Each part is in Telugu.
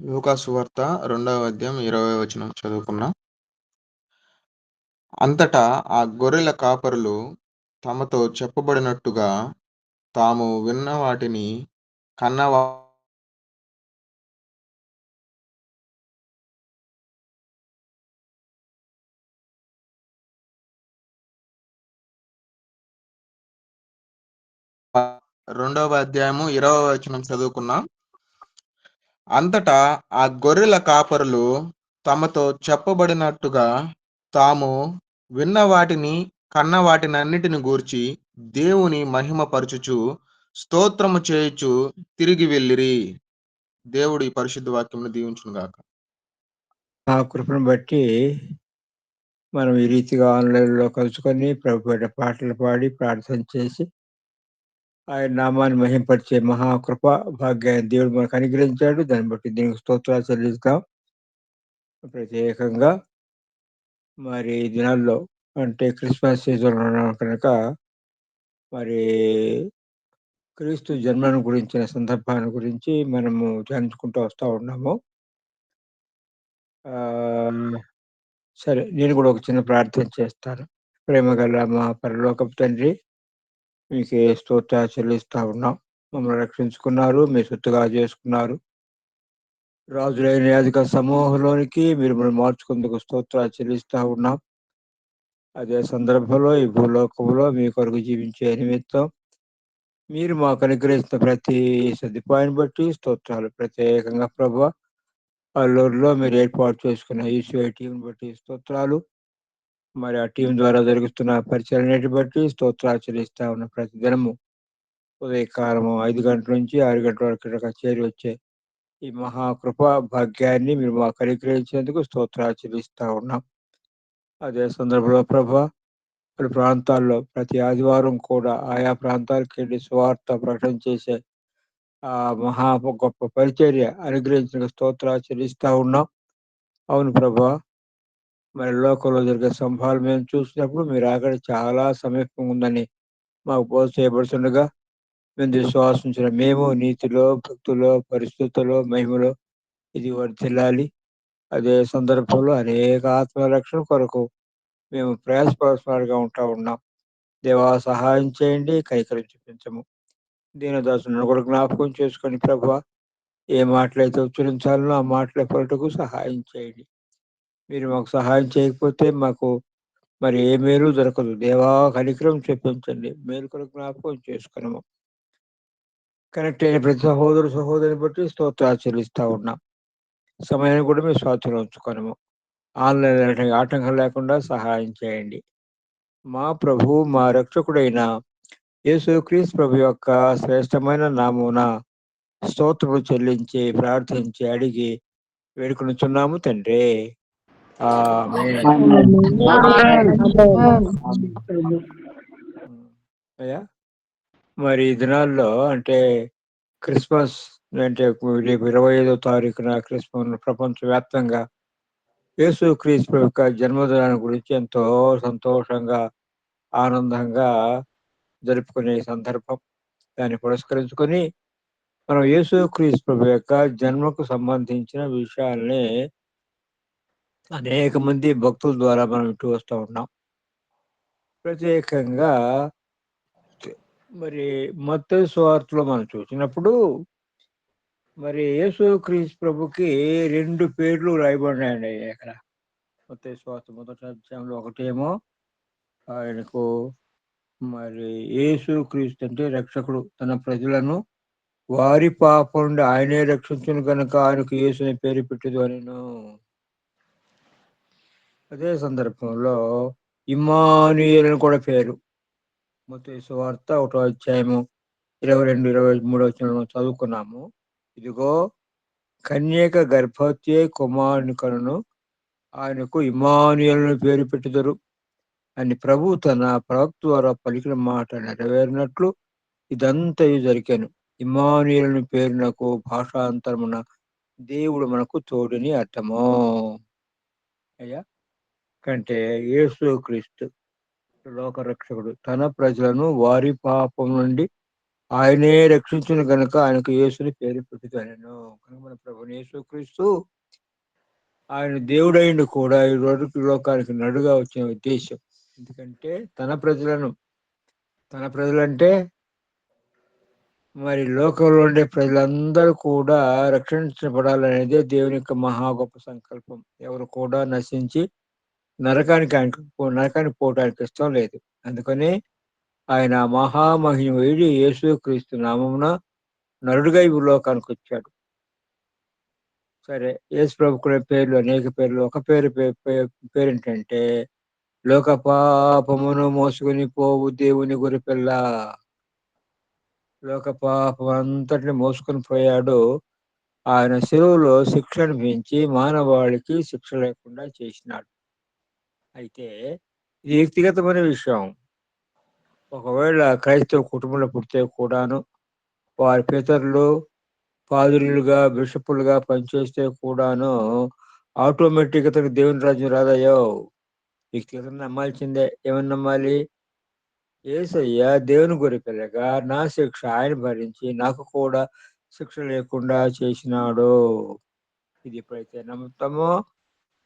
లూకా సువార్త 2వ అధ్యాయం 20వ వచనం చదువుకుందాం. అంతటా ఆ గొర్రెల కాపరులు తమతో చెప్పబడినట్టుగా తాము విన్న వాటిని కన్నవా రెండవ అధ్యాయము 20వ వచనం చదువుకున్నాం. అంతటా ఆ గొర్రెల కాపరులు తమతో చెప్పబడినట్టుగా తాము విన్న వాటిని కన్న వాటినన్నిటిని గూర్చి దేవుని మహిమపరచుచు స్తోత్రము చేయుచు తిరిగి వెళ్ళిరి. దేవుడు ఈ పరిశుద్ధ వాక్యమును దీవించును గాక. ఆ కృపను బట్టి మనం ఈ రీతిగా ఆన్లైన్లో కలుసుకొని ప్రభు పేరిట పాటలు పాడి ప్రార్థన చేసి ఆయన నామాన్ని మహింపరిచే మహాకృప భాగ్యాన్ని దేవుడు మనకు అనుగ్రహించాడు. దాన్ని బట్టి దీనికి స్తోత్రాలు చెల్లిస్తాం. ప్రత్యేకంగా మరి ఈ దినాల్లో అంటే క్రిస్మస్ సీజన్ ఉన్నాం కనుక మరి క్రీస్తు జన్మను గురించిన సందర్భాన్ని గురించి మనము ధ్యానించుకుంటూ వస్తూ ఉన్నాము. సరే, నేను కూడా ఒక చిన్న ప్రార్థన చేస్తాను. ప్రేమగల మా పరలోకపు తండ్రి, మీకే స్తోత్రాలు చెల్లిస్తా ఉన్నాం. మమ్మల్ని రక్షించుకున్నారు, మీ సొత్తుగా చేసుకున్నారు. రాజులైన యాజక సమూహంలోనికి మీరు మనం మార్చుకుందుకు స్తోత్రాలు చెల్లిస్తా ఉన్నాం. అదే సందర్భంలో ఈ భూలోకంలో మీ కొరకు జీవించే నిమిత్తం మీరు మాకు అనుగ్రహిస్తున్న ప్రతి సదుపాయాన్ని బట్టి స్తోత్రాలు. ప్రత్యేకంగా ప్రభువా, అల్లూరులో మీరు ఏర్పాటు చేసుకున్న ఈశ్వర టీంని బట్టి స్తోత్రాలు. మరి ఆ టీం ద్వారా జరుగుతున్న పరిచయాలన్నిటి బట్టి స్తోత్రాలు చెల్లిస్తా ఉన్న ప్రతి దినము ఉదయకాలము 5 గంటల నుంచి 6 గంటల వరకు ఇక్కడ చేరి వచ్చే ఈ మహాకృప భాగ్యాన్ని మీరు మాకు అనుగ్రహించేందుకు స్తోత్రాలు చెల్లిస్తా ఉన్నాం. అదే సందర్భంలో ప్రభా, పలు ప్రాంతాల్లో ప్రతి ఆదివారం కూడా ఆయా ప్రాంతాలకు వెళ్ళి సువార్త ప్రకటన చేసే ఆ మహా గొప్ప పరిచర్య అనుగ్రహించిన స్తోత్రాలు చెల్లిస్తా ఉన్నాం. అవును ప్రభా, మరి లోకంలో జరిగే సంభాలు మేము చూసినప్పుడు మీరు అక్కడ చాలా సమీపంగా ఉందని మాకు బోధ చేయబడుతుండగా మేము విశ్వాసించిన మేము నీతిలో, భక్తులో, పరిస్థితుల్లో, మహిమలో ఇది వర్ధిల్లాలి. అదే సందర్భంలో అనేక ఆత్మరక్షణ కొరకు మేము ప్రయాసపరుస్తున్నగా ఉంటా ఉన్నాం. దేవా, సహాయం చేయండి, కైకర్యం చూపించము. దీనదాసులను కూడా జ్ఞాపకం చేసుకొని ప్రభువా, ఏ మాటలైతే ఉచ్చరించాలనో ఆ మాటల పలుటకు సహాయం చేయండి. మీరు మాకు సహాయం చేయకపోతే మాకు మరి ఏ మేలు దొరకదు. దేవా, కనికరం చూపించండి, మేలు కొరకు జ్ఞాపకం చేసుకున్నాము. కనెక్ట్ అయిన ప్రతి సహోదరిని బట్టి స్తోత్రాలు చెల్లిస్తా ఉన్నాం. సమయాన్ని కూడా మేము స్వాధీనం ఉంచుకోనము. ఆన్లైన్ ఆటంకం లేకుండా సహాయం చేయండి. మా ప్రభు, మా రక్షకుడైన యేసుక్రీస్తు ప్రభు యొక్క శ్రేష్టమైన నామమున స్తోత్రము చెల్లించి ప్రార్థించి అడిగి వేడుకొనుచున్నాము తండ్రి. ఆమేన్. అయ్యా, మరి ఈ దినాల్లో అంటే క్రిస్మస్ అంటే రేపు 25వ తారీఖున క్రిస్మస్ ప్రపంచవ్యాప్తంగా యేసుక్రీస్తు యొక్క జన్మదినాన్ని గురించి ఎంతో సంతోషంగా ఆనందంగా జరుపుకునే సందర్భం. దాన్ని పురస్కరించుకొని మనం యేసుక్రీస్తు యొక్క జన్మకు సంబంధించిన విషయాల్ని అనేక మంది భక్తుల ద్వారా మనం వింటూ వస్తూ ఉన్నాం. ప్రత్యేకంగా మరి మత్తయి సువార్తలో మనం చూసినప్పుడు మరి యేసుక్రీస్తు ప్రభుకి 2 పేర్లు రాయబడినాయండి అక్కడ. మత్తయి సువార్త మొదటి అధ్యాయంలో ఒకటేమో ఆయనకు మరి యేసుక్రీస్తు అంటే రక్షకుడు, తన ప్రజలను వారి పాపం నుండి ఆయనే రక్షించును కనుక ఆయనకు యేసు అనే పేరు పెట్టదు అనెను. అదే సందర్భంలో ఇమ్మానుయేలు అని కూడా పేరు. మత్తయి సువార్త 1వ అధ్యాయము 22, 23 వచనంలో చదువుకున్నాము. ఇదిగో, కన్యక గర్భవతి అయి కుమారుని కనును, ఆయనకు ఇమ్మానుయేలు అని పేరు పెట్టుదురు అని ప్రభు తన ప్రవక్త ద్వారా పలికిన మాట నెరవేరినట్లు ఇదంతయు జరిగాను. ఇమ్మానుయేలు పేరునకు భాషాంతరమున దేవుడు మనకు తోడని అర్థము. అయ్యా, కంటే యేసుక్రీస్తు లోకరక్షకుడు తన ప్రజలను వారి పాపం నుండి ఆయనే రక్షించును గనుక ఆయనకు యేసుని పేరు పెట్టుతాను కనుక మన ప్రభు యేసుక్రీస్తు ఆయన దేవుడైండు కూడా ఈ రోజు లోకానికి నడుగా వచ్చిన ఉద్దేశం. ఎందుకంటే తన ప్రజలంటే మరి లోకంలో ఉండే ప్రజలందరూ కూడా రక్షించబడాలనేదే దేవుని యొక్క మహా గొప్ప సంకల్పం. ఎవరు కూడా నశించి నరకానికి పోవడానికి ఇష్టం లేదు. అందుకని ఆయన మహామహిమయుడు యేసుక్రీస్తు నామమున నరుడుగా ఈ లోకానికి వచ్చాడు. సరే, యేసు ప్రభుకునే పేర్లు అనేక పేర్లు. ఒక పేరేంటంటే లోక పాపమును మోసుకొని పోవు దేవుని గొర్రెపిల్ల. లోక పాపం అంతటిని మోసుకొని పోయాడు. ఆయన శిలువలో శిక్ష అనిపించి మానవాళికి శిక్ష లేకుండా చేసినాడు. అయితే ఇది వ్యక్తిగతమైన విషయం. ఒకవేళ క్రైస్తవ కుటుంబంలో పుడితే కూడాను వారి పితరులు పాదురులుగా బిషపులుగా పనిచేస్తే కూడాను ఆటోమేటిక్ అతనికి దేవుని రాజ్యం రాదయ్యో. వ్యక్తిగతంగా నమ్మాల్సిందే. ఏమని నమ్మాలి? యేసయ్య దేవుని గొర్రెపిల్లగా నా శిక్ష ఆయన భరించి నాకు కూడా శిక్ష లేకుండా చేసినాడు. ఇది ఎప్పుడైతే నమ్ముతామో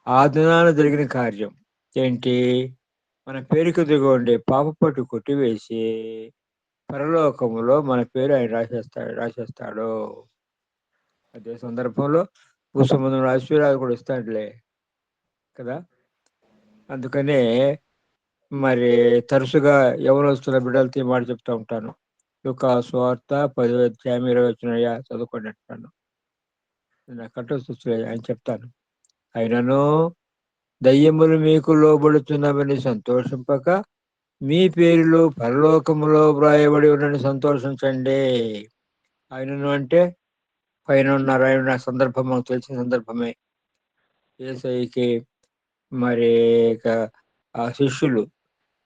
ఆ దినాన జరిగిన కార్యం ఏంటి? మన పేరుకు దిగుండే పాప పట్టు కొట్టివేసి పరలోకములో మన పేరు ఆయన రాసేస్తాడు. అదే సందర్భంలో భూసంబంధం ఆశీర్వాదాలు కూడా ఇస్తాడులే కదా. అందుకనే మరి తరచుగా యవనస్తుల బిడ్డలతో ఈ మాట చెప్తా ఉంటాను. సువార్త 10వ అధ్యాయం 20 వచనం చదువుకోండి అంటాను. నాకు కంఠస్థులే అని చెప్తాను. అయినను దయ్యములు మీకు లోబడుతున్నవని సంతోషింపక మీ పేర్లు పరలోకములో వ్రాయబడి ఉన్నని సంతోషించండి. ఆయనను అంటే పైన ఉన్నారు. ఆయన సందర్భం మనకు తెలిసిన సందర్భమే. యేసయ్యకి మరి ఆ శిష్యులు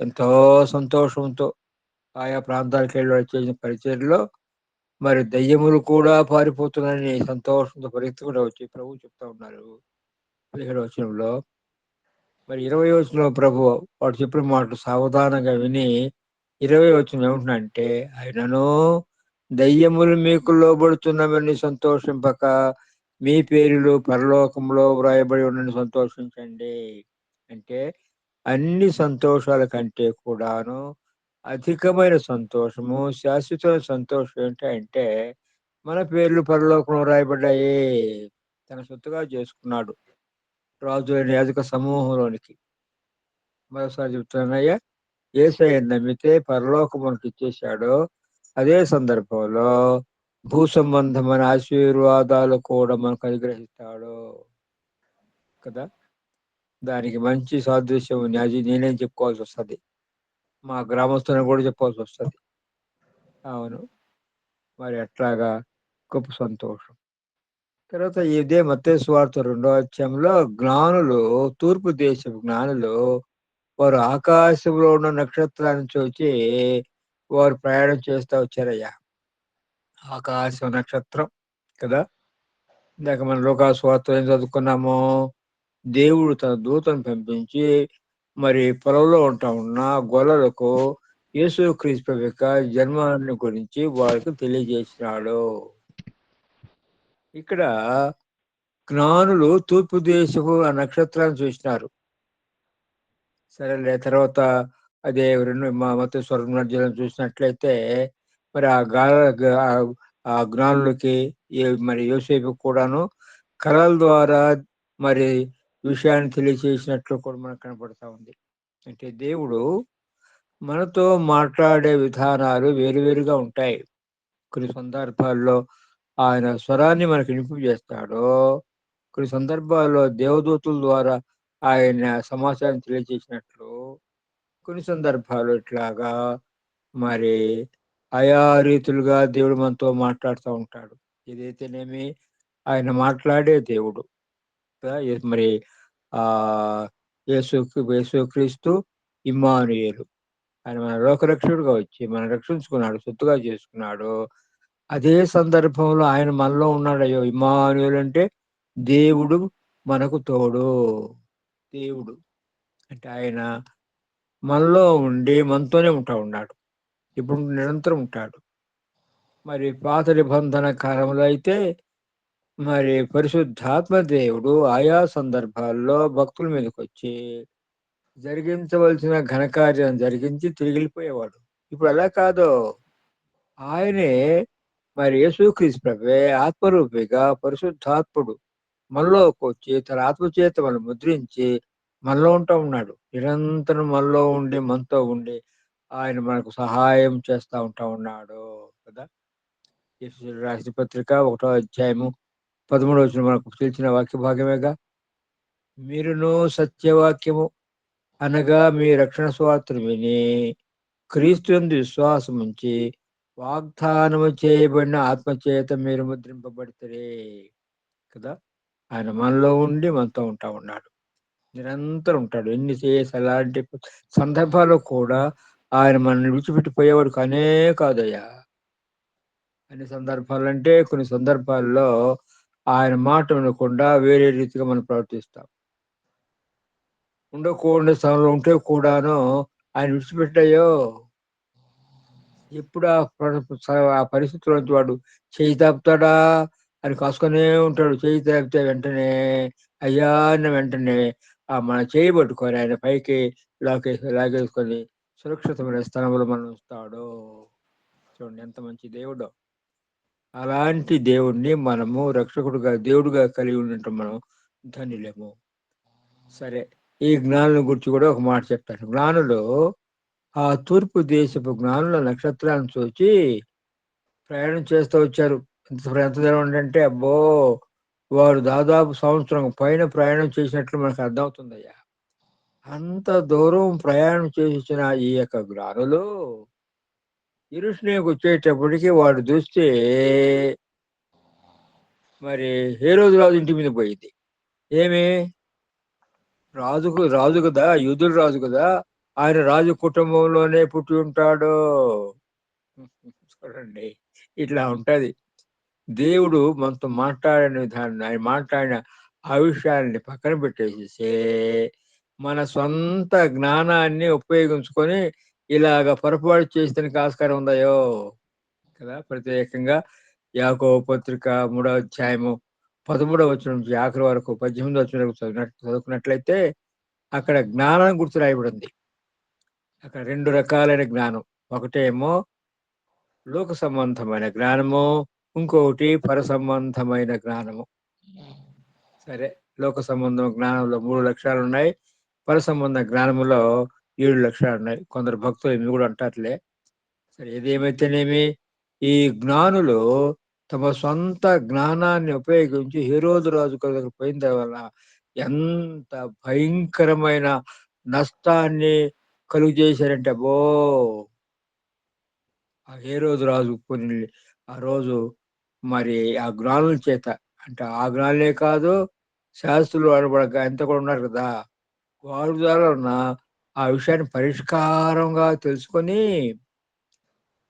ఎంతో సంతోషంతో ఆయా ప్రాంతాలకు వెళ్ళి చేసిన పరిచర్లో మరి దయ్యములు కూడా పారిపోతున్నాయని సంతోషంతో పరిగెత్తుకుంటూ వచ్చి ప్రభు చెప్తా ఉన్నారు 17వ వచనంలో. మరి 20వ వచనంలో ప్రభు వాడు చెప్పిన మాటలు సావధానంగా విని 20వ వచనం ఏమంటున్నాడంటే, ఆయనను దయ్యములు మీకు లోబడుతున్నవని సంతోషింపక మీ పేర్లు పరలోకంలో వ్రాయబడి ఉండని సంతోషించండి. అంటే అన్ని సంతోషాల కంటే కూడాను అధికమైన సంతోషము, శాశ్వతమైన సంతోషం ఏంటంటే మన పేర్లు పరలోకంలో రాయబడ్డాయి. తన సొత్తుగా చేసుకున్నాడు రాజులైన యాజక సమూహంలోనికి. మరోసారి చెప్తున్నానయ్యా, యేసయ్య నమ్మితే పరలోకం మనకి ఇచ్చేశాడు. అదే సందర్భంలో భూ సంబంధమైన ఆశీర్వాదాలు కూడా మనకు అనుగ్రహిస్తాడు కదా. దానికి మంచి సాదృశ్యం అది నేనేం చెప్పుకోవాల్సి వస్తుంది, మా గ్రామస్తులను కూడా చెప్పాల్సి వస్తుంది. అవును, మరి అట్లాగా గొప్ప సంతోషం. తర్వాత ఇదే మత్తయి సువార్త 2వ అధ్యాయంలో జ్ఞానులు, తూర్పు దేశపు జ్ఞానులు వారు ఆకాశంలో ఉన్న నక్షత్రాన్ని చూచి వారు ప్రయాణం చేస్తూ వచ్చారయ్యా. ఆకాశం నక్షత్రం కదా. ఇందాక మన లోకాసు వార్త ఏం చదువుకున్నాము? దేవుడు తన దూతను పంపించి మరి పొలంలో ఉంటా ఉన్న గొర్రెలకు యేసుక్రీస్తు యొక్క జన్మాన్ని గురించి వారికి తెలియజేసినాడు. ఇక్కడ జ్ఞానులు తూర్పు దేశపు ఆ నక్షత్రాన్ని చూసినారు. సరేలే, తర్వాత అదే మత్తయి స్వర్గం చూసినట్లయితే మరి ఆ జ్ఞానులకి మరి యోసేపు కూడాను కళల ద్వారా మరి విషయాన్ని తెలియచేసినట్లు కూడా మనకు కనపడతా ఉంది. అంటే దేవుడు మనతో మాట్లాడే విధానాలు వేరువేరుగా ఉంటాయి. కొన్ని సందర్భాల్లో ఆయన స్వరాన్ని మనకు వినిపించేస్తాడు. కొన్ని సందర్భాల్లో దేవదూతుల ద్వారా ఆయన సమాచారం తెలియజేసినట్లు, కొన్ని సందర్భాలు ఇట్లాగా మరి ఆయా రీతులుగా దేవుడు మనతో మాట్లాడుతూ ఉంటాడు. ఏదైతేనేమి ఆయన మాట్లాడే దేవుడు మరి ఆ యేసుక్రీస్తు ఇమ్మానుయేలు. ఆయన మన లోకరక్షకుడుగా వచ్చి మనం రక్షించుకున్నాడు, సొత్తుగా చేసుకున్నాడు. అదే సందర్భంలో ఆయన మనలో ఉన్నాడు. అయ్యో, ఇమ్మానుయేలు అంటే దేవుడు మనకు తోడు. దేవుడు అంటే ఆయన మనలో ఉండి మనతోనే ఉంటా ఉన్నాడు. ఇప్పుడు నిరంతరం ఉంటాడు. మరి పాత నిబంధన కాలంలో అయితే మరి పరిశుద్ధాత్మ దేవుడు ఆయా సందర్భాల్లో భక్తుల మీదకి వచ్చి జరిగించవలసిన ఘనకార్యం జరిగించి తిరిగి వెళ్ళిపోయేవాడు. ఇప్పుడు అలా కాదు. ఆయనే మరి యేసుక్రీస్తు ప్రభువే ఆత్మరూపిగా పరిశుద్ధాత్ముడు మనలోకి వచ్చి తన ఆత్మచేత మనం ముద్రించి మనలో ఉంటా ఉన్నాడు. నిరంతరం మనలో ఉండి మనతో ఉండి ఆయన మనకు సహాయం చేస్తా ఉంటా ఉన్నాడు కదా. యేసు రాసిన పత్రిక 1వ అధ్యాయము 13వ వచనం మనకు తెలిసిన వాక్య భాగమేగా. మీరును సత్యవాక్యము అనగా మీ రక్షణ సువార్తను విని క్రీస్తునందు విశ్వాసం ఉంచి వాగ్దానము చేయబడిన ఆత్మచేత మీరు ముద్రింపబడితే కదా. ఆయన మనలో ఉండి మనతో ఉంటా ఉన్నాడు. నిరంతరం ఉంటాడు. ఎన్ని చేసి అలాంటి సందర్భాల్లో కూడా ఆయన మనల్ని విడిచిపెట్టిపోయేవాడు కానే కాదయ్యా. అన్ని సందర్భాలంటే కొన్ని సందర్భాల్లో ఆయన మాట వినకుండా వేరే రీతిగా మనం ప్రవర్తిస్తాం. ఉండకూడని స్థలంలో ఉంటే కూడాను ఆయన విడిచిపెట్టాయో ఎప్పుడు ఆ పరిస్థితుల్లో నుంచి వాడు చేయి తాపుతాడా అని కాసుకొనే ఉంటాడు. చేయి తాపితే వెంటనే అయ్యా అన్న వెంటనే మన చేయి పట్టుకొని ఆయన పైకి లాగేసుకొని సురక్షితమైన స్థలంలో మనం ఉంచుతాడు. చూడండి ఎంత మంచి దేవుడో. అలాంటి దేవుణ్ణి మనము రక్షకుడుగా దేవుడుగా కలిగి ఉండటం మనం ధన్యులేము. సరే, ఈ జ్ఞానుల గురించి కూడా ఒక మాట చెప్తాను. జ్ఞానులు ఆ తూర్పు దేశపు జ్ఞానుల నక్షత్రాలను చూచి ప్రయాణం చేస్తూ వచ్చారు. ఎంత దూరం అంటే అబ్బో వారు దాదాపు సంవత్సరం పైన ప్రయాణం చేసినట్లు మనకు అర్థమవుతుందయ్యా. అంత దూరం ప్రయాణం చేసి వచ్చిన ఈ యొక్క జ్ఞానులు యెరూషలేముకు వచ్చేటప్పటికి వాడు చూస్తే మరి హేరోదు రాజు ఇంటి మీద పోయింది. ఏమి రాజు కదా, యూదుల రాజు కదా, ఆయన రాజు కుటుంబంలోనే పుట్టి ఉంటాడు. చూడండి ఇట్లా ఉంటది. దేవుడు మనతో మాట్లాడిన విధానం, ఆయన మాట్లాడిన ఆ విషయాన్ని పక్కన పెట్టేసేసి మన సొంత జ్ఞానాన్ని ఉపయోగించుకొని ఇలాగ పొరపాటు చేసేదానికి ఆస్కారం ఉందయో కదా. ప్రత్యేకంగా యాకోబు పత్రిక 3వ అధ్యాయము 13వ వచనం నుంచి ఆఖరి వరకు 18వ వచనం వరకు చదువుకున్నట్లయితే అక్కడ జ్ఞానం గుర్తు రాయబడింది. అక్కడ 2 రకాలైన జ్ఞానం. ఒకటేమో లోక సంబంధమైన జ్ఞానము, ఇంకొకటి పర సంబంధమైన జ్ఞానము. సరే, లోక సంబంధం జ్ఞానంలో 3 లక్షణాలు ఉన్నాయి. పర సంబంధ జ్ఞానములో 7 లక్షణాలు ఉన్నాయి. కొందరు భక్తులు 8 కూడా అంటారులే. సరే, ఏదేమైతేనేమి ఈ జ్ఞానులు తమ సొంత జ్ఞానాన్ని ఉపయోగించి హేరోదు రాజు దగ్గరకు పోయిన వల్ల ఎంత భయంకరమైన నష్టాన్ని కలుగు చేశారంటే అబ్బో. ఆ హేరోదు రాజు కొన్ని ఆ రోజు మరి ఆ జ్ఞానుల చేత, అంటే ఆ జ్ఞానులే కాదు, శాస్త్రులు అనబడక ఎంత కూడా ఉన్నారు కదా, వారి ద్వారా ఉన్న ఆ విషయాన్ని పరిష్కారంగా తెలుసుకొని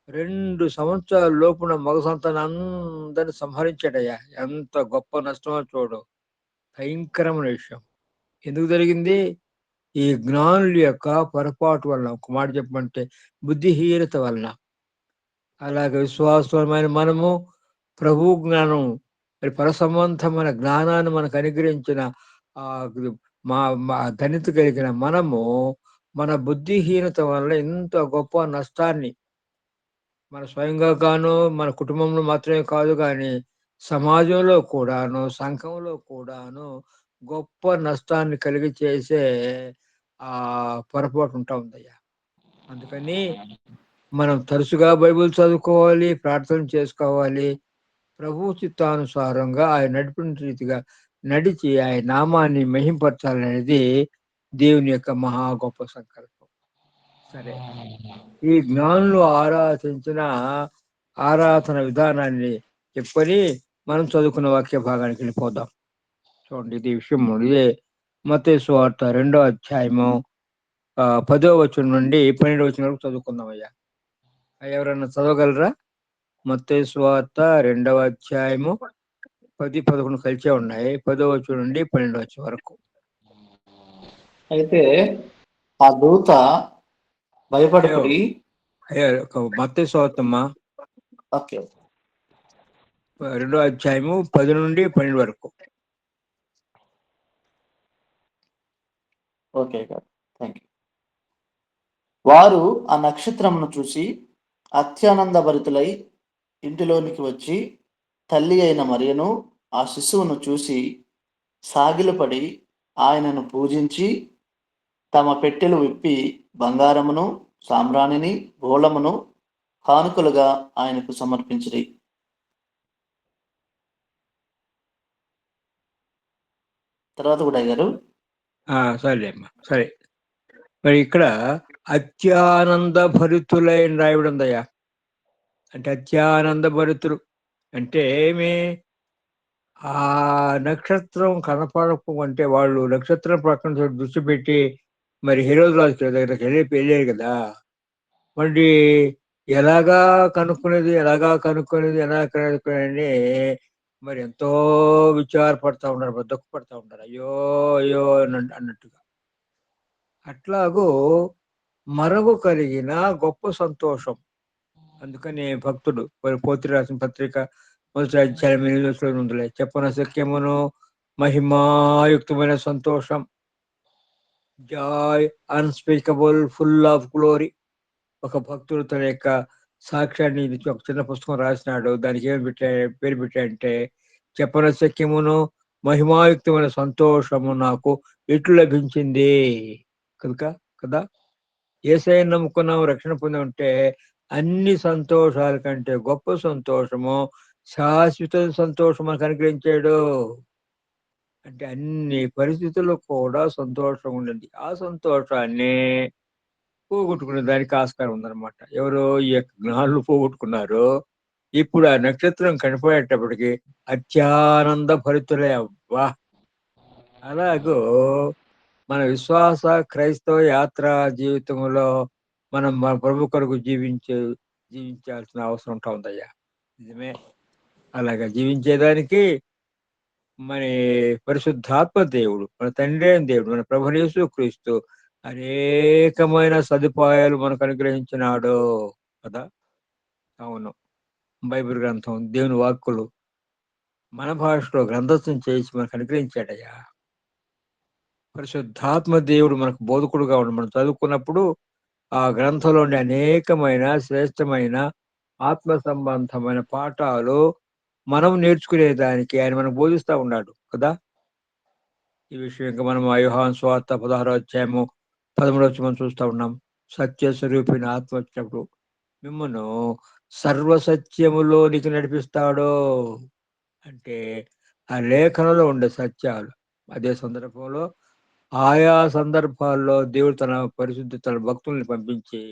2 సంవత్సరాల లోపున మగ సంతానం అందరిని సంహరించాడయ్యా. ఎంత గొప్ప నష్టమో చూడు. భయంకరమైన విషయం. ఎందుకు జరిగింది? ఈ జ్ఞానుల యొక్క పొరపాటు వలన. ఒక మాట చెప్పమంటే బుద్ధిహీనత వలన. అలాగే విశ్వాసమైన మనము ప్రభు జ్ఞానం, మరి పరసంబంధమైన జ్ఞానాన్ని మనకు అనుగ్రహించిన ఆ మా మా ధన్యత కలిగిన మనము మన బుద్ధిహీనత వల్ల ఇంత గొప్ప నష్టాన్ని మన స్వయంగా గాను, మన కుటుంబంలో మాత్రమే కాదు కానీ సమాజంలో కూడాను, సంఘంలో కూడాను గొప్ప నష్టాన్ని కలిగి చేసే ఆ పొరపాటు ఉంటా ఉందయ్యా. అందుకని మనం తరచుగా బైబిల్ చదువుకోవాలి, ప్రార్థన చేసుకోవాలి. ప్రభు చిత్తానుసారంగా ఆయన నడిపిన రీతిగా నడిచి ఆయన నామాన్ని మహింపరచాలనేది దేవుని యొక్క మహా గొప్ప సంకల్పం. సరే, ఈ జ్ఞానులు ఆరాధించిన ఆరాధన విధానాన్ని చెప్పని మనం చదువుకున్న వాక్య భాగానికి వెళ్ళిపోదాం. చూడండి, ఇది విషయం ఇదే. మత్తయి సువార్త 2వ అధ్యాయము 10వ వచనం నుండి 12వ వచనం వరకు చదువుకుందామయ్యా. ఎవరన్నా చదవగలరా? మత్తయి సువార్త 2వ అధ్యాయము 10, 11 కలిసే ఉన్నాయి. 10వ వచనం నుండి 12వ వచనం వరకు. అయితే ఆ దూత భయపడకుడి. మత్తయి సువార్తమ్మా. ఓకే. రెండో అధ్యాయము 10 నుండి 12 వరకు. ఓకే గారు, థ్యాంక్ యూ. వారు ఆ నక్షత్రమును చూసి అత్యానందభరితులై ఇంటిలోనికి వచ్చి తల్లి అయిన మరియను ఆ శిశువును చూసి సాగిలపడి ఆయనను పూజించి తమ పెట్టెలు విప్పి బంగారమును సామ్రాణిని బోళమును కానుకలుగా ఆయనకు సమర్పించిరి. తర్వాత కూడా గారు సరే అమ్మా, సరే. మరి ఇక్కడ అత్యానంద భరితులైన రాయబడి ఉందయ్యా. అంటే అత్యానంద భరితులు అంటే ఏమి? ఆ నక్షత్రం కనపడకుంటే వాళ్ళు నక్షత్రం ప్రక్కన దృష్టి పెట్టి మరి హీరోజ్ రాజు దగ్గరికి వెళ్ళారు కదా. మరి ఎలాగా కనుక్కునేది ఎలా కనుక్కునేది మరి ఎంతో విచారపడతా ఉన్నారు, దుఃఖపడతా ఉంటారు, అయ్యో అయ్యో అన్నట్టుగా. అట్లాగూ మనకు కలిగిన గొప్ప సంతోషం. అందుకని భక్తుడు పోతి రాసిన పత్రిక మొదటి అధ్యాయం ఉందిలే, చెప్పన సఖ్యమును మహిమాయుక్తమైన సంతోషం, Joy unspeakable, full of glory. ఒక భక్తుడు తన యొక్క సాక్ష్యాన్ని ఒక చిన్న పుస్తకం రాసినాడు. దానికి ఏమి పేరు పెట్టాడంటే, చెప్పన సఖ్యమును మహిమాయుక్తమైన సంతోషము నాకు ఎట్లు లభించింది కనుక కదా. యేసయ్యను నమ్ముకున్నాం, రక్షణ పొంది ఉంటే అన్ని సంతోషాల కంటే గొప్ప సంతోషము, శాశ్వత సంతోషం మనకు అనుగ్రహించాడు. అంటే అన్ని పరిస్థితుల్లో కూడా సంతోషం ఉండండి. ఆ సంతోషాన్ని పోగొట్టుకునే దానికి ఆస్కారం ఉందన్నమాట. ఎవరో ఈ యొక్క జ్ఞానులు పోగొట్టుకున్నారు. ఇప్పుడు ఆ నక్షత్రం కనపడేటప్పటికి అత్యానంద భరితులే. అవ్వా! అలాగూ మన విశ్వాస క్రైస్తవ యాత్ర జీవితంలో మనం మన ప్రభు కొరకు జీవించాల్సిన అవసరం ఉంటా ఉందయ్యా. నిజమే. అలాగా జీవించేదానికి మరి పరిశుద్ధాత్మ దేవుడు, మన తండ్రి అయిన దేవుడు, మన ప్రభువు యేసుక్రీస్తు అనేకమైన సదుపాయాలు మనకు అనుగ్రహించినాడు కదా. అవును, బైబిల్ గ్రంథం, దేవుని వాక్కులు మన భాషలో గ్రంథస్థం చేసి మనకు అనుగ్రహించాడయ్యా. పరిశుద్ధాత్మ దేవుడు మనకు బోధకుడుగా ఉండి మనం చదువుకున్నప్పుడు ఆ గ్రంథంలోని అనేకమైన శ్రేష్టమైన ఆత్మ సంబంధమైన పాఠాలు మనం నేర్చుకునేదానికి ఆయన మనకు బోధిస్తా ఉన్నాడు కదా. ఈ విషయం ఇంకా మనం యోహాను సువార్త 16వ అధ్యాయము 13వ వచనం చూస్తా ఉన్నాం. సత్య స్వరూపిణి ఆత్మ వచ్చినప్పుడు మిమ్మల్ని సర్వసత్యములోనికి నడిపిస్తాడు. అంటే ఆ లేఖనంలో ఉండే సత్యాలు అదే సందర్భంలో ఆయా సందర్భాల్లో దేవుడు తన తన భక్తుల్ని పంపించి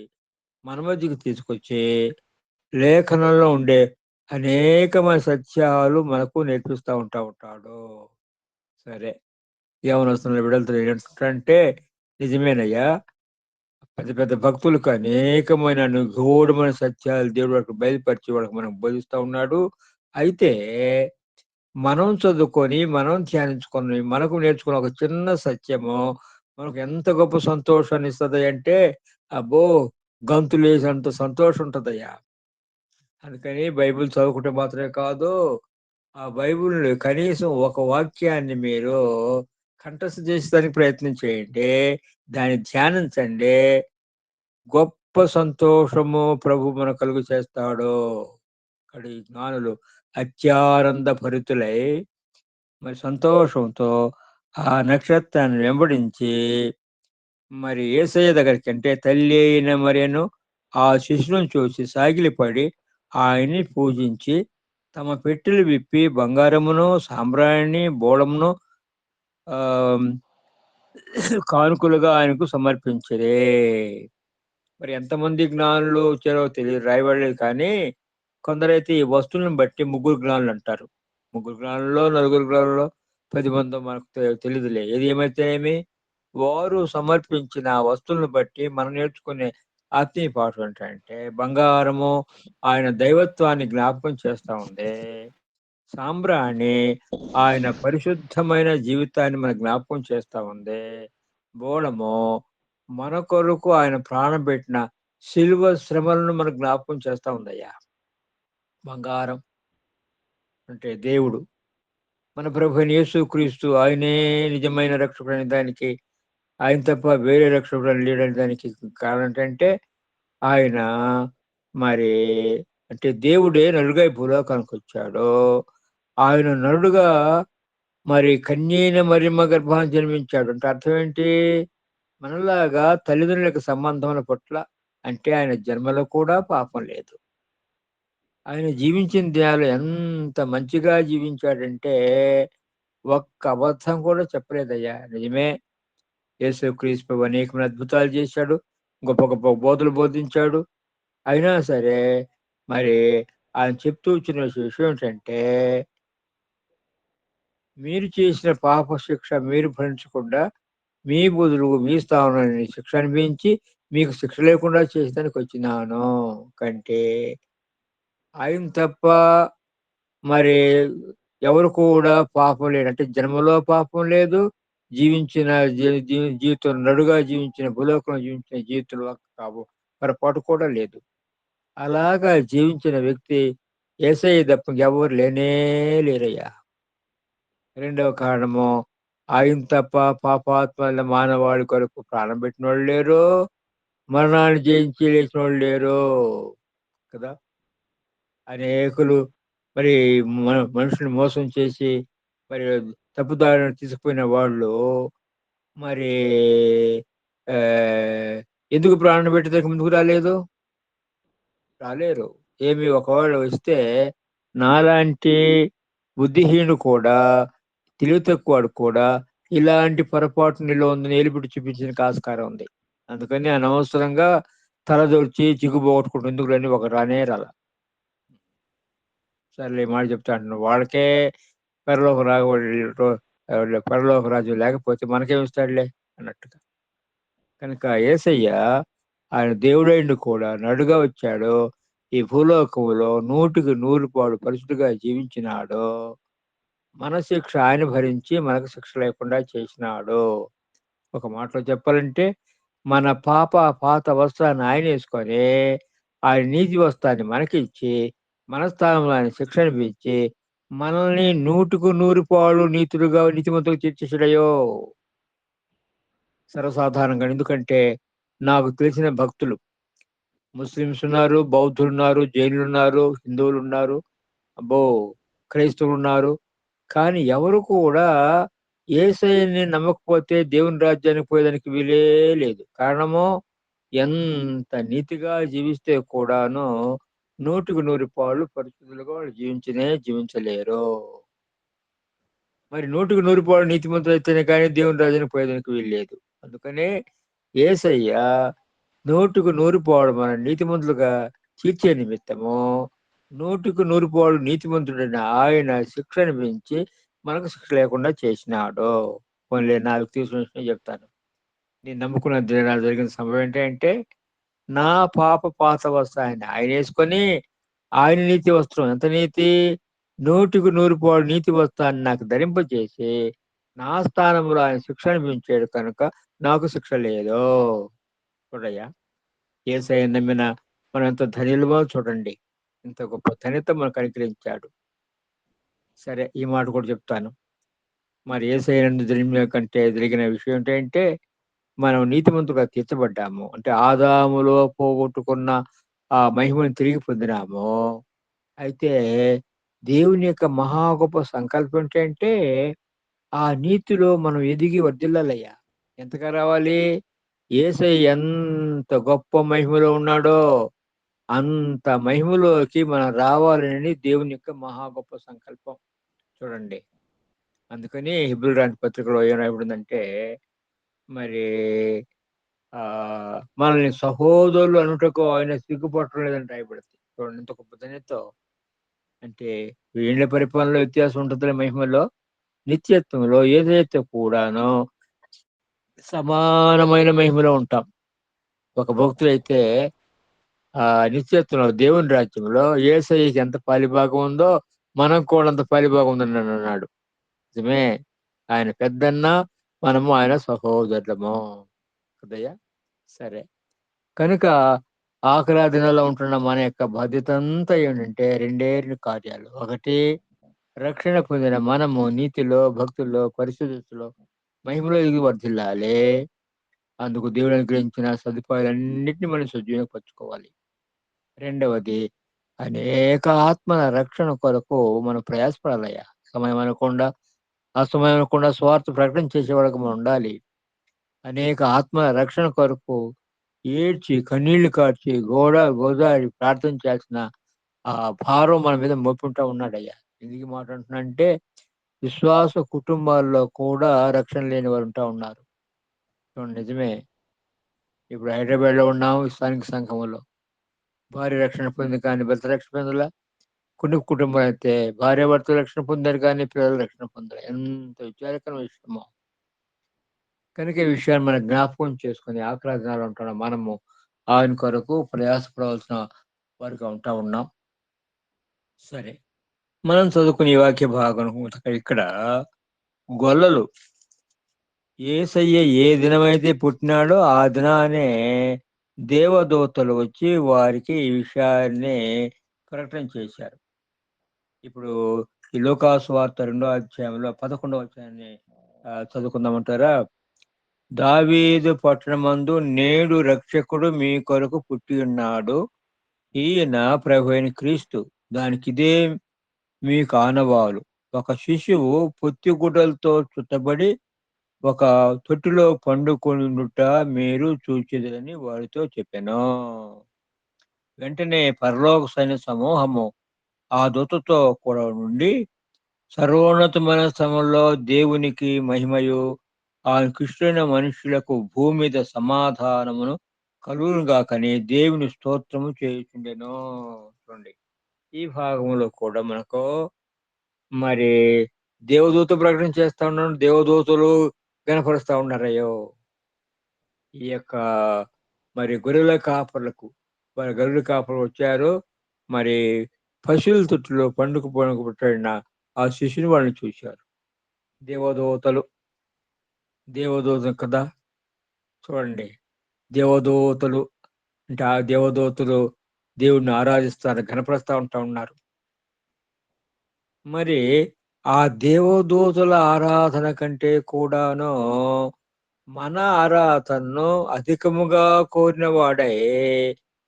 మన మధ్యకి తీసుకొచ్చి లేఖనంలో ఉండే అనేకమైన సత్యాలు మనకు నేర్పిస్తూ ఉంటాడు. సరే, యవనస్తుల విడుదల ఏంటంటే నిజమేనయ్యా, పెద్ద పెద్ద భక్తులకు అనేకమైన నిగూఢమైన సత్యాలు దేవుడు వాళ్ళకి బయలుపరిచి వాళ్ళకి మనం బోధిస్తూ ఉన్నాడు. అయితే మనం చదువుకొని మనం ధ్యానించుకొని మనకు నేర్చుకున్న ఒక చిన్న సత్యము మనకు ఎంత గొప్ప సంతోషాన్ని ఇస్తుంది అంటే, అబ్బో, గంతులు వేసినంత సంతోషం ఉంటుందయ్యా. అందుకని బైబిల్ చదువుకుంటే మాత్రమే కాదు, ఆ బైబిల్ కనీసం ఒక వాక్యాన్ని మీరు కంఠస్థ చేసేదానికి ప్రయత్నం చేయండి, దాన్ని ధ్యానించండి. గొప్ప సంతోషము ప్రభు మన కలుగు చేస్తాడు. అక్కడ ఈ జ్ఞానులు అత్యానంద భరితులై మరి సంతోషంతో ఆ నక్షత్రాన్ని వెంబడించి మరి యేసయ్య దగ్గరికి, అంటే తల్లి అయిన మరియను ఆ శిశువును చూసి సాగిలిపడి ఆయన్ని పూజించి తమ పెట్టెలు విప్పి బంగారమును సాంబ్రాణి బోళమును ఆ కానుకలుగా ఆయనకు సమర్పించరే. మరి ఎంతమంది జ్ఞానులు వచ్చారో తెలియదు, రాయబడలేదు. కానీ కొందరైతే ఈ వస్తువులను బట్టి ముగ్గురు జ్ఞానులు అంటారు. ముగ్గురు జ్ఞానుల్లో నలుగురు జ్ఞానుల్లో 10 మందో మనకు తెలియదులే. ఏది ఏమైతేనేమి వారు సమర్పించిన ఆ వస్తువులను బట్టి మనం నేర్చుకునే ఆత్మీయ పాఠం ఏంటంటే, బంగారము ఆయన దైవత్వాన్ని జ్ఞాపకం చేస్తా ఉంది, సాంబ్రాణి ఆయన పరిశుద్ధమైన జీవితాన్ని మన జ్ఞాపకం చేస్తా ఉంది, బోళము మన కొరకు ఆయన ప్రాణం పెట్టిన శిలువ శ్రమలను మనకు జ్ఞాపకం చేస్తా ఉందయ్యా. బంగారం అంటే దేవుడు మన ప్రభు అయిన యేసుక్రీస్తు ఆయనే నిజమైన రక్షకుడు అనే దానికి, ఆయన తప్ప వేరే రక్షకుడు లేడని దానికి కారణం ఏంటంటే ఆయన మరి అంటే దేవుడే నరుగా ఈ భూలోకానికి వచ్చాడు. ఆయన నరుడుగా మరి కన్యైన మరియమ్మ గర్భాన జన్మించాడు. అంటే అర్థం ఏంటి? మనలాగా తల్లిదండ్రులకు సంబంధముల పట్ల అంటే ఆయన జన్మలో కూడా పాపం లేదు. ఆయన జీవించిన దినాలు ఎంత మంచిగా జీవించాడంటే ఒక్క అబద్ధం కూడా చెప్పలేదయ్యా. నిజమే, యేసుక్రీస్తు ప్రభు అనేకమైన అద్భుతాలు చేశాడు. గొప్ప గొప్ప బోధలు బోధించాడు. అయినా సరే మరి ఆయన చెప్తూ వచ్చిన విషయం ఏంటంటే, మీరు చేసిన పాప శిక్ష మీరు భరించకుండా మీ బదులు మీ స్థానంలో శిక్ష అనిపించి మీకు శిక్ష లేకుండా చేసేదానికి వచ్చినాను కంటే ఆయన తప్ప మరి ఎవరు కూడా పాపం లేడు. అంటే జన్మలో పాపం లేదు, జీవించిన జీవితం నడుగా జీవించిన భూలోకంలో జీవించిన జీవితంలో కాబో పొరపాటు కూడా లేదు. అలాగా జీవించిన వ్యక్తి యేసయ్య తప్ప ఎవరు లేనే లేరయ్యా. రెండవ కారణము, ఆయన తప్ప పాపాత్ములైన మానవాళి కొరకు ప్రాణం పెట్టినోళ్ళు లేరు, మరణాన్ని జయించి లేచినోళ్ళు లేరు కదా. అనేకులు మరి మనుషుల్ని మోసం చేసి మరి తప్పుదారిని తీసుకుపోయిన వాళ్ళు మరి ఆ, ఎందుకు ప్రాణం పెట్టేందుకు ముందుకు రాలేదు? రాలేరు. ఏమి ఒకవేళ వస్తే నాలాంటి బుద్ధిహీనుడు కూడా, తెలివి తక్కువాడు కూడా ఇలాంటి పొరపాటు నీలో ఉందని ఏలుబెట్టి చూపించడానికి ఆస్కారం ఉంది. అందుకని అనవసరంగా తలదొర్చి చిగ్గుపోగొట్టుకుంటూ ఎందుకు రండి ఒక రానే రాల. సర్లే ఈ మాట చెప్తా అంటున్నాను. వాళ్ళకే పరలోక పరలోక రాజు లేకపోతే మనకేం ఇస్తాడులే అన్నట్టుగా. కనుక యేసయ్య ఆయన దేవుడైండు కూడా నడుగా వచ్చాడు. ఈ భూలోకములో 100% పరిశుద్ధుడుగా జీవించినాడు. మన శిక్ష ఆయన భరించి మనకు శిక్ష లేకుండా చేసినాడు. ఒక మాటలో చెప్పాలంటే మన పాత వస్త్రాన్ని ఆయన వేసుకొని ఆయన నీతి వస్త్రాన్ని మనకిచ్చి మన స్థానంలో ఆయన శిక్ష అనిపించి మనల్ని 100% నీతులుగా నీతిమంతులుగా తీర్చేసాడయ్యో. సర్వసాధారణంగా. ఎందుకంటే నాకు తెలిసిన భక్తులు ముస్లిమ్స్ ఉన్నారు, బౌద్ధులు ఉన్నారు, జైనులు ఉన్నారు, హిందువులు ఉన్నారు, అబ్బో క్రైస్తవులు ఉన్నారు. కానీ ఎవరు కూడా యేసయ్యని నమ్మకపోతే దేవుని రాజ్యానికి పోయేదానికి వీలే లేదు. కారణము, ఎంత నీతిగా జీవిస్తే కూడాను 100% పరిస్థితులుగా వాళ్ళు జీవించలేరు. మరి 100% నీతిమంతులు అయితేనే కానీ దేవుని రాజ్యానికి పోయేదానికి వీలు లేదు. అందుకనే యేసయ్య 100% మన నీతిమంతులుగా తీర్చే నిమిత్తము 100% నీతిమంతుడైన ఆయన శిక్ష అనిపించి మనకు శిక్ష లేకుండా చేసినాడు. పోన్లే, నాకు తెలిసిన విషయం చెప్తాను. నేను నమ్ముకున్న దినాలు జరిగిన సంభవం ఏంటంటే, నా పాత వస్త్రాన్ని ఆయన వేసుకొని ఆయన నీతి వస్త్రం ఎంత నీతి, 100% నీతి వస్త్రాన్ని నాకు ధరింపజేసి నా స్థానంలో ఆయన శిక్ష అనిపించాడు కనుక నాకు శిక్ష లేదు. చూడయ్యా, యేసయ్య నమ్మిన మనం ఎంత ధన్యులమో చూడండి. ఇంత గొప్ప ధన్యత మనకు అనుగ్రహించాడు. సరే, ఈ మాట కూడా చెప్తాను. మరి యేసయ్య జరిగిన కంటే జరిగిన విషయం ఏంటంటే, మనం నీతిమంతులుగా తీర్చబడ్డాము. అంటే ఆదాములో పోగొట్టుకున్న ఆ మహిమను తిరిగి పొందినాము. అయితే దేవుని యొక్క మహా గొప్ప సంకల్పం ఏంటంటే, ఆ నీతిలో మనం ఎదిగి వర్ధిల్లాలయ్యా. ఎంతగా రావాలి? యేసయ్య ఎంత గొప్ప మహిమలో ఉన్నాడో అంత మహిమలోకి మనం రావాలని దేవుని యొక్క మహా గొప్ప సంకల్పం. చూడండి, అందుకని హెబ్రీ రాసిన పత్రికలో ఏం రాయబడిందంటే, మరి మనల్ని సహోదరులు అనుటకు ఆయన సిగ్గుపడటం లేదని రాయబడింది. చూడండి ఎంత గొప్ప ధన్యతో. అంటే వీళ్ళ పరిపాలనలో వ్యత్యాసం ఉంటుంది మహిమలో, నిత్యత్వంలో ఏదైతే కూడాను సమానమైన మహిమలో ఉంటాం. ఒక భక్తుడైతే ఆ నిత్యత్వంలో దేవుని రాజ్యంలో యేసయ్యకి ఎంత పాలిభాగం ఉందో మనకు కూడా అంత పాలిభాగం ఉందని అన్నాడు. నిజమే, ఆయన పెద్దన్న, మనము ఆయన సహోదరులము కదయ్యా. సరే, కనుక ఆఖరి దినాల్లో ఉంటున్న మన యొక్క బాధ్యత అంతా ఏంటంటే 2 కార్యాలు. ఒకటి, రక్షణ పొందిన మనము నీతిలో, భక్తుల్లో, పరిశుద్ధతలో, మహిమలో వర్ధిల్లాలి. అందుకు దేవుడు అనుగ్రహించిన సదుపాయాలన్నింటినీ మనం సద్వినియోగపరచుకోవాలి. రెండవది, అనేక ఆత్మల రక్షణ కొరకు మనం ప్రయాసపడాలయ్యా. సమయం అనకుండా, అసమయం అనకుండా స్వార్థ ప్రకటన చేసేవాళ్ళకి మనం ఉండాలి. అనేక ఆత్మల రక్షణ కొరకు ఏడ్చి, కన్నీళ్లు కార్చి, గోదారి ప్రార్థన చేయాల్సిన ఆ భారం మన మీద మోపుకుంటా ఉన్నాడయ్యా. ఎందుకు ఈ మాట అంటున్నానంటే, విశ్వాస కుటుంబాల్లో కూడా రక్షణ లేని వారు ఉంటా ఉన్నారు. చూడండి, నిజమే. ఇప్పుడు హైదరాబాద్‌లో ఉన్నాం, స్థానిక సంఘంలో. భార్య రక్షణ పొందింది కానీ భర్త రక్షణ పొందలా. కొన్ని కుటుంబాలైతే భార్యాభర్తలు రక్షణ పొందారు కానీ పిల్లలు రక్షణ పొందలే. ఎంత విచారకరమైన విషయమో. కనుక ఈ విషయాన్ని మనం జ్ఞాపకం చేసుకొని ఆఖరి దినాల్లో ఉంటున్న మనము ఆయన కొరకు ప్రయాసపడవలసిన వారిగా ఉంటా ఉన్నాం. సరే. మనం చదువుకునే ఈ వాక్య భాగం ఇక్కడ గొల్లలు యేసయ్య ఏ దినమైతే పుట్టినాడో ఆ దినానే దేవదూతలు వచ్చి వారికి ఈ విషయాన్ని ప్రకటన చేశారు. ఇప్పుడు ఈ లూకాసు వార్త 2వ అధ్యాయంలో 11వ వచనాన్ని చదువుకుందామంటారా? దావీదు పట్టణమందు నేడు రక్షకుడు మీ కొరకు పుట్టి ఉన్నాడు. ఈయన ప్రభువైన క్రీస్తు. దానికిదే మీకు ఆనవాలు. ఒక శిశువు పొత్తిగుడ్డలతో చుట్టబడి ఒక తొట్టిలో పండుకొనుట మీరు చూచెదరని వారితో చెప్పెను. వెంటనే పరలోక సైన్య సమూహము ఆ దూతతో కూడా నుండి సర్వోన్నతమైన స్థలంలో దేవునికి మహిమయు, ఆయన కృష్ణులైన మనుషులకు భూమి మీద సమాధానమును కలుగునుగాకని దేవుని స్తోత్రము చేయుచుండెను. చూడండి, ఈ భాగంలో కూడా మనకు మరి దేవదూత ప్రకటన చేస్తా ఉన్నాడు. దేవదూతలు కనపరుస్తా ఉన్నారయ్యో. ఈ యొక్క మరి గొర్రెల కాపర్లకు, మరి గొర్రెల కాపర్లు వచ్చారు. మరి పశువుల తొట్టులో పండుగ పుట్టిన ఆ శిశుని వాళ్ళని చూశారు. దేవదూతలు కదా. చూడండి, దేవదూతలు అంటే ఆ దేవదూతలు దేవుడిని ఆరాధిస్తారు, ఘనపరుస్తా ఉంటా ఉన్నారు. మరి ఆ దేవదూతల ఆరాధన కంటే కూడాను మన ఆరాధనను అధికముగా కోరిన వాడై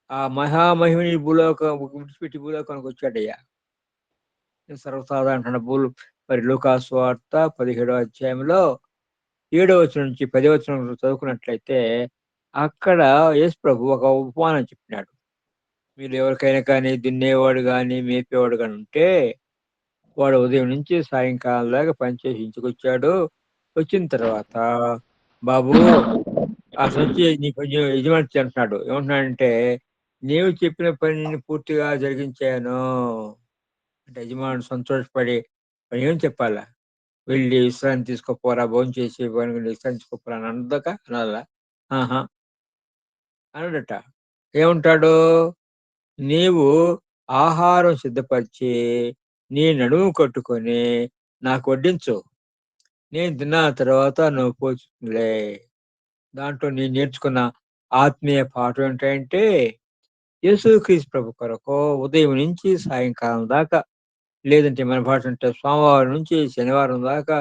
ఆ మహామహిమని విడిచిపెట్టి భూలోకానికి వచ్చాడయ్యా. సర్వసాధారణ మరి లూకాసు వార్త 17వ అధ్యాయంలో 7వ వచనం నుంచి 10వ వచనం చదువుకున్నట్లయితే అక్కడ యేసు ప్రభు ఒక ఉపమానం చెప్పినాడు. మీరు ఎవరికైనా కానీ దున్నేవాడు కానీ మేపేవాడు కానీ ఉంటే వాడు ఉదయం నుంచి సాయంకాలం దాకా పనిచేసి ఇంటికొచ్చాడు. వచ్చిన తర్వాత, బాబు అసలు నుంచి నీకు యజమాని అంటున్నాడు. ఏమంటున్నాడంటే, నీవు చెప్పిన పనిని పూర్తిగా జరిగించాను అంటే యజమానుడు సంతోషపడి మరి ఏం చెప్పాలా? వెళ్ళి విశ్రాంతి తీసుకోపోరా, భోంచేసి విశ్రాంతి తీసుకోపోరా అని అనాలా? ఆహా! అనడట. ఏమంటాడు? నీవు ఆహారం సిద్ధపరిచి నీ నడుము కట్టుకొని నాకు వడ్డించు. నేను తిన్న తర్వాత నువ్వు పోషించులే. దాంట్లో నేను నేర్చుకున్న ఆత్మీయ పాఠం ఏంటంటే, యేసుక్రీస్తు ప్రభు కొరకు ఉదయం నుంచి సాయంకాలం దాకా, లేదంటే మన భాష అంటే సోమవారం నుంచి శనివారం దాకా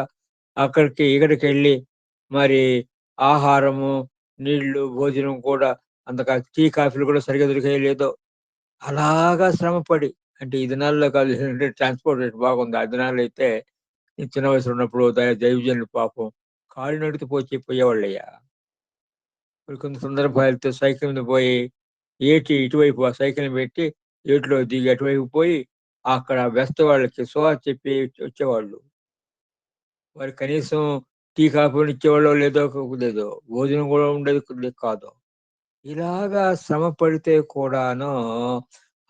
ఇక్కడికెళ్ళి మరి ఆహారము, నీళ్లు, భోజనం కూడా అంతగా టీ, కాఫీలు కూడా సరిగ్గా దొరికాయో లేదో అలాగా శ్రమపడి, అంటే ఈ దినాల్లో కాదు, ట్రాన్స్‌పోర్ట్ రేట్ బాగుంది. ఆ దినాల్లో అయితే నేను చిన్న వయసులో ఉన్నప్పుడు దైవజనులు పాపం కాలినడకన పోయేవాళ్ళయ్యా. కొన్ని సందర్భాలైతే సైకిల్ మీద పోయి ఇటువైపు ఆ సైకిల్‌ని పెట్టి ఏటిలో దిగి అటువైపు పోయి అక్కడ బెస్త వాళ్ళకి సువార్త చెప్పి వచ్చేవాళ్ళు. మరి కనీసం టీ, కాఫీ ఇచ్చేవాళ్ళో లేదో భోజనం కూడా ఉండేది కాదు. ఇలాగా శ్రమ పడితే కూడాను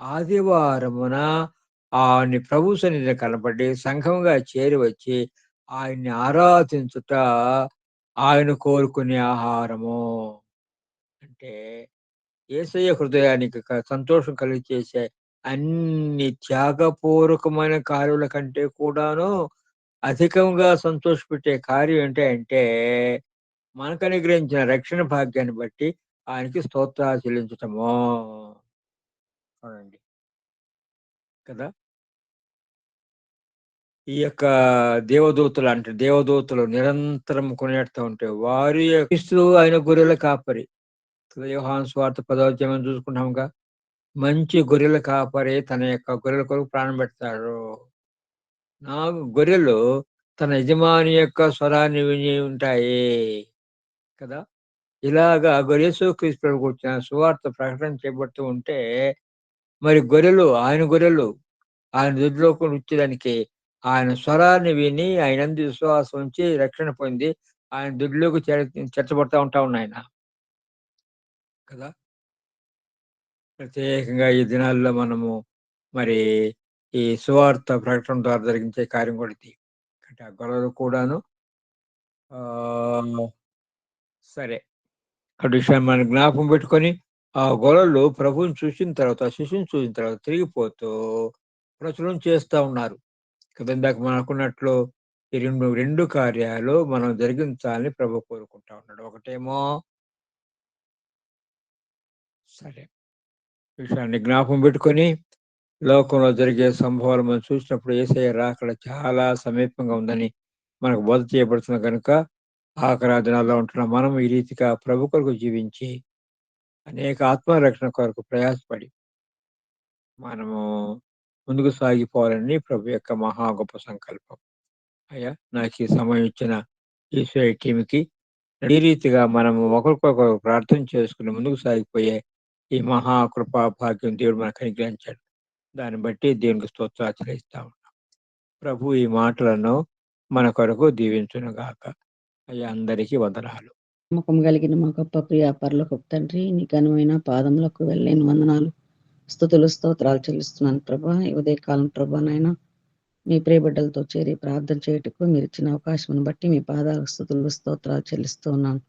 ఆదివారమున ఆయన్ని ప్రభు సన్నిధిలో కనపడి సంఘంగా చేరి వచ్చి ఆయన్ని ఆరాధించుట ఆయన కోరుకునే ఆహారము. అంటే యేసయ్య హృదయానికి సంతోషం కలిగచేసే అన్ని త్యాగపూర్వకమైన కార్యాల కంటే కూడాను అధికంగా సంతోషపెట్టే కార్యం ఏంటంటే మనకు అనుగ్రహించిన రక్షణ భాగ్యాన్ని బట్టి ఆయనకి స్తోత్రాలు చెల్లించటము. అవునండి. కదా. ఈ యొక్క దేవదూతలు అంటే దేవదూతలు నిరంతరం కొనియాడుతూ ఉంటే వారి క్రీస్తు ఆయన గొర్రెల కాపరి. యోహాను సువార్త 10వ అధ్యాయం చూసుకుంటాముగా. మంచి గొర్రెల కాపరి తన యొక్క గొర్రెల కొరకు ప్రాణం పెడతాడు. నా గొర్రెలు తన యజమాని యొక్క స్వరాన్ని విని ఉంటాయి కదా. ఇలాగా యేసుక్రీస్తు ప్రభువుకు వచ్చిన సువార్త ప్రకటన చేయబడుతూ ఉంటే మరి గొర్రెలు ఆయన దొడ్లోకి వచ్చేదానికి ఆయన స్వరాన్ని విని ఆయనందు విశ్వాసం ఉంచి రక్షణ పొంది ఆయన దొడ్లోకి చేర్చబడతా ఉంటా ఉన్నాయన కదా. ప్రత్యేకంగా ఈ దినాల్లో మనము మరి ఈ సువార్త ప్రకటన ద్వారా జరిగించే కార్యం కూడా ఇది. అంటే ఆ గొర్రెలు కూడాను సరే ఆ విషయాన్ని మనం జ్ఞాపకం పెట్టుకొని ఆ గొర్రెలు ప్రభువుని చూసిన తర్వాత శిశువుని చూసిన తర్వాత తిరిగిపోతూ ప్రచురణ చేస్తా ఉన్నారు కదా. ఇందాక మనం అనుకున్నట్లు ఈ రెండు కార్యాలు మనం జరిగించాలని ప్రభు కోరుకుంటా ఉన్నాడు. ఒకటేమో సరే విషయాన్ని జ్ఞాపకం పెట్టుకొని లోకంలో జరిగే సంభవాలు మనం చూసినప్పుడు యేసయ్య రాకడ చాలా సమీపంగా ఉందని మనకు బోధ చేయబడుతుంది కనుక ఆఖరి దినాల్లో ఉంటున్న మనం ఈ రీతిగా ప్రభు కొరకు జీవించి అనేక ఆత్మరక్షణ కొరకు ప్రయాసపడి మనము ముందుకు సాగిపోవాలని ప్రభు యొక్క మహా గొప్ప సంకల్పం. అయ్యా నాకు ఈ సమయం ఇచ్చిన ఈశ్వర టీంకి ఈ రీతిగా మనము ఒకరికొకరు ప్రార్థన చేసుకుని ముందుకు సాగిపోయే ఈ మహా కృపా భాగ్యం దేవుడు మనకు అనుగ్రహించాడు. దాన్ని బట్టి దేవునికి స్తోత్రాలు చెల్లిస్తా ఉన్నాం. ప్రభు ఈ మాటలను మన కొరకు దీవించును గాక. అయ్యా అందరికీ వందనాలు. నమ్మకం కలిగిన మా గొప్ప ప్రియ పరలోకపు తండ్రి, నీ ఘనమైన పాదములకు వెళ్ళలేని వందనాలు, స్తుతులు, స్తోత్రాలు చెల్లిస్తున్నాను ప్రభా. ఈ ఉదయకాలం ప్రభా నాయన మీ ప్రియ బిడ్డలతో చేరి ప్రార్థన చేయటకు మీరు ఇచ్చిన అవకాశం బట్టి మీ పాదాలకు స్తుతులు, స్తోత్రాలు చెల్లిస్తూ ఉన్నాను.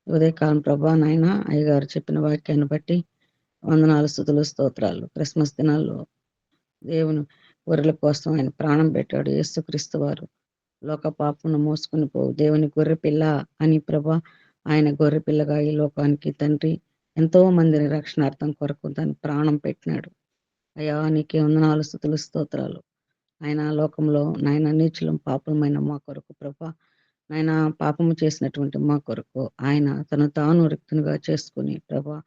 ఈ ఉదయకాలం ప్రభా నాయన అయ్యగారు చెప్పిన వాక్యాన్ని బట్టి వందనాలు, స్తుతులు, స్తోత్రాలు. క్రిస్మస్ దినాల్లో దేవుని గొర్రెల కోసం ఆయన ప్రాణం పెట్టాడు. యేసుక్రీస్తు వారు లోక పాపమును మోసుకుని పోవు దేవుని గొర్రె పిల్ల అని ప్రభా, ఆయన గొర్రె పిల్లగా ఈ లోకానికి తండ్రి ఎంతో మందిని రక్షణార్థం కొరకు తను ప్రాణం పెట్టినాడు. అయ్యా నీకే వందనాలు, స్తుతులు, స్తోత్రాలు. ఆయన లోకంలో నాయన నీచులం పాపమైన మా కొరకు ప్రభా, నాయన పాపము చేసినటువంటి మా కొరకు ఆయన తను తాను రిక్తునిగా చేసుకుని ప్రభా,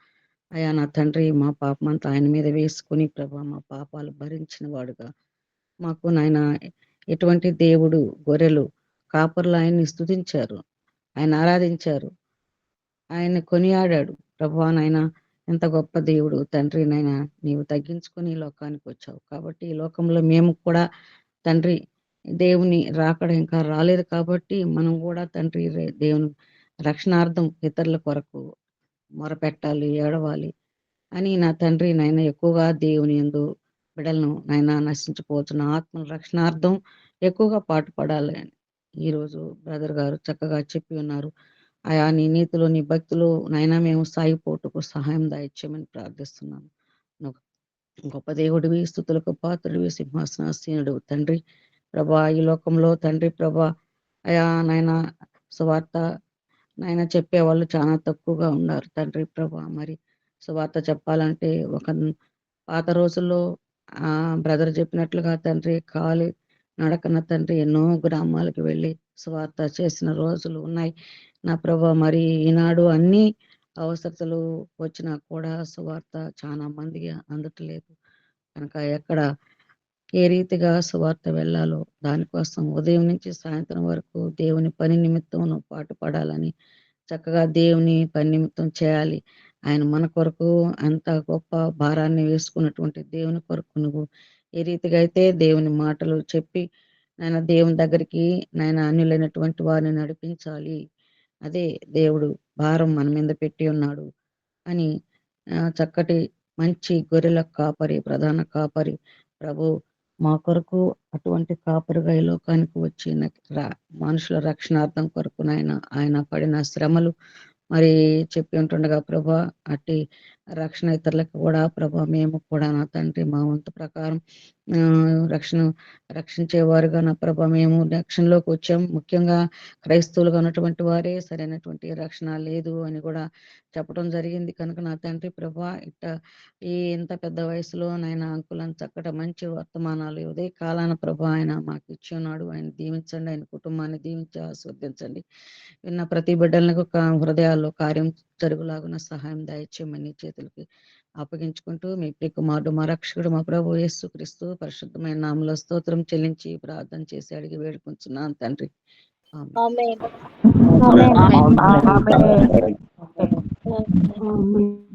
అయ్యా నా తండ్రి మా పాపమంతా ఆయన మీద వేసుకుని ప్రభా మా పాపాలు భరించిన వాడుగా మాకు నాయన ఎటువంటి దేవుడు గొర్రెలు కాపర్లు ఆయన్ని స్తుతించారు, ఆయన ఆరాధించారు, ఆయన కొనియాడాడు. ప్రభువా నాయన ఎంత గొప్ప దేవుడు తండ్రి నాయన, నీవు తగ్గించుకొని ఈ లోకానికి వచ్చావు కాబట్టి ఈ లోకంలో మేము కూడా తండ్రి దేవుని రాకడ ఇంకా రాలేదు కాబట్టి మనం కూడా తండ్రి దేవుని రక్షణార్థం ఇతరుల కొరకు మొరపెట్టాలి, ఏడవాలి అని నా తండ్రి నాయన ఎక్కువగా దేవుని యందు బిడ్డలను నాయన నశించిపోతున్న ఆత్మల రక్షణార్థం ఎక్కువగా పాటుపడాలి అని ఈరోజు బ్రదర్ గారు చక్కగా చెప్పి ఉన్నారు. ఆయా నీ నీతిలో నీ భక్తులు నాయన మేము సాగిపోటుకు సహాయం దాయిచ్యమని ప్రార్థిస్తున్నాను. గొప్ప దేవుడివి, స్తుతులకు పాత్రుడివి, సింహాసనాసీనుడు తండ్రి ప్రభా. ఈ లోకంలో తండ్రి ప్రభా అయా నాయన సువార్త నాయన చెప్పేవాళ్ళు చాలా తక్కువగా ఉన్నారు తండ్రి ప్రభా. మరి సువార్త చెప్పాలంటే ఒక పాత రోజుల్లో బ్రదర్ చెప్పినట్లుగా తండ్రి కాలి నడకన తండ్రి ఎన్నో గ్రామాలకు వెళ్ళి సువార్త చేసిన రోజులు ఉన్నాయి నా ప్రభా. మరి ఈనాడు అన్ని అవసరతలు వచ్చినా కూడా సువార్త చాలా మందికి అందట్లేదు కనుక ఎక్కడ ఏ రీతిగా సువార్త వెళ్ళాలో దానికోసం ఉదయం నుంచి సాయంత్రం వరకు దేవుని పని నిమిత్తం పాటుపడాలని చక్కగా దేవుని పని నిమిత్తం చేయాలి. ఆయన మన కొరకు అంత గొప్ప భారాన్ని వేసుకున్నటువంటి దేవుని కొరకు నువ్వు ఏ రీతిగా అయితే దేవుని మాటలు చెప్పి నాయన దేవుని దగ్గరికి నాయన అన్యులైనటువంటి వారిని నడిపించాలి, అదే దేవుడు భారం మన మీద పెట్టి ఉన్నాడు అని చక్కటి మంచి గొర్రెల కాపరి, ప్రధాన కాపరి ప్రభు మా కొరకు అటువంటి కాపరిగా ఈ లోకానికి వచ్చి మనుషుల రక్షణార్థం కొరకు ఆయన పడిన శ్రమలు మరి చెప్పి ఉంటుండగా ప్రభా అట్టి రక్షణ ఇతరులకు కూడా ప్రభా మేము కూడా నా తండ్రి మా వంతు ప్రకారం రక్షించేవారుగా నా ప్రభా మేము రక్షణలోకి వచ్చాం. ముఖ్యంగా క్రైస్తవులుగా ఉన్నటువంటి వారే సరైనటువంటి రక్షణ లేదు అని కూడా చెప్పడం జరిగింది. కనుక నా తండ్రి ప్రభా ఇంత పెద్ద వయసులో నాయన అంకులను చక్కట మంచి వర్తమానాలు ఉదయ కాలాన ప్రభా ఆయన మాకు ఇచ్చి ఉన్నాడు. ఆయన దీవించండి, ఆయన కుటుంబాన్ని దీవించి ఆస్వాదించండి. విన్న ప్రతి బిడ్డలకు హృదయాల్లో కార్యం జరుగులాగున సహాయం దయచేయమని చేతులకి అప్పగించుకుంటూ మీ ప్రియ కుమారుడు మా రక్షకుడు మా ప్రభు యేసుక్రీస్తు పరిశుద్ధమైన నామములో స్తోత్రం చెల్లించి ప్రార్థన చేసి అడిగి వేడుకుంటున్నాను తండ్రి. ఆమేన్. ఆమేన్. ఆమేన్. ఆమేన్.